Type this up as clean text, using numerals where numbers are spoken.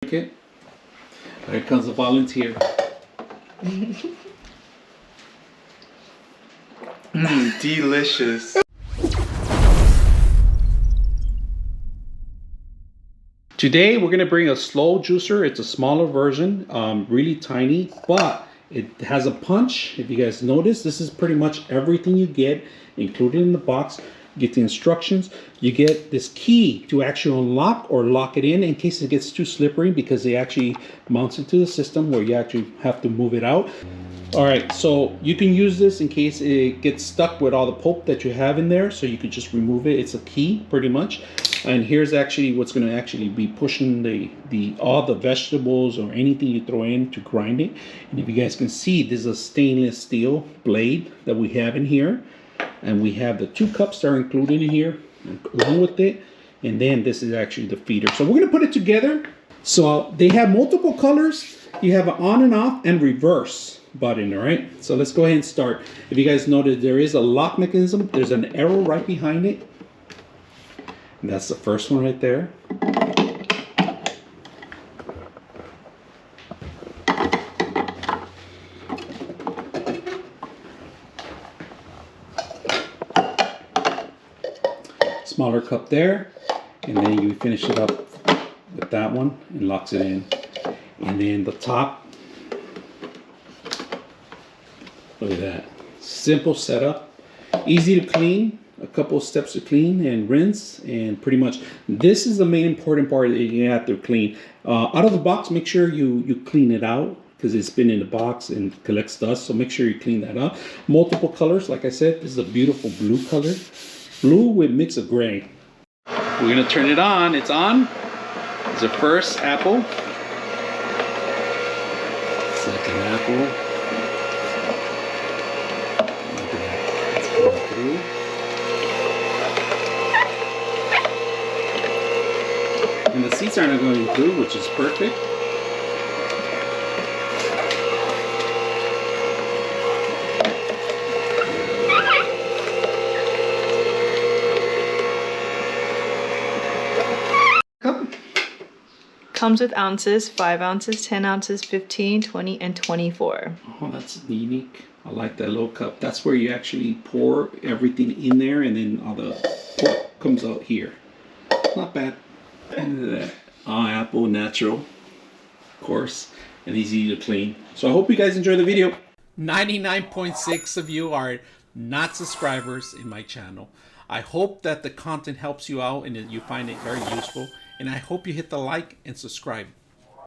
Okay. Here comes a volunteer. Delicious. Today we're going to bring a slow juicer. It's a smaller version, really tiny, but it has a punch. If you guys notice, this is pretty much everything you get included in the box. You get the instructions. You get this key to actually unlock or lock it in case it gets too slippery, because they actually mounts into the system where you actually have to move it out. All right, so you can use this in case it gets stuck with all the pulp that you have in there, so you can just remove it. It's a key pretty much. And here's actually what's going to actually be pushing all the vegetables or anything you throw in to grind it. And if you guys can see, this is a stainless steel blade that we have in here, and we have the 2 cups that are included in here along with it. And then this is actually the feeder. So we're going to put it together. So they have multiple colors. You have an on and off and reverse button. All right, so let's go ahead and start. If you guys notice, there is a lock mechanism. There's an arrow right behind it. And that's the first one right there. Smaller cup there, and then you finish it up with that one and locks it in. And then the top, look at that. Simple setup, easy to clean. A couple of steps to clean and rinse, and pretty much this is the main important part that you have to clean. Out of the box, make sure you clean it out, because it's been in the box and collects dust, so make sure you clean that up. Multiple colors, like I said, this is a beautiful blue color. Blue with mix of gray. We're gonna turn it on. It's on. It's the first apple. Second apple. Look at that. It's going through. And the seats aren't going through, which is perfect. Comes with ounces, 5 ounces, 10 ounces, 15, 20, and 24. Oh, that's unique. I like that little cup. That's where you actually pour everything in there, and then all the pulp comes out here. Not bad. And that apple natural, of course, and easy to clean. So I hope you guys enjoy the video. 99.6 of you are not subscribers in my channel. I hope that the content helps you out and that you find it very useful. And I hope you hit the like and subscribe.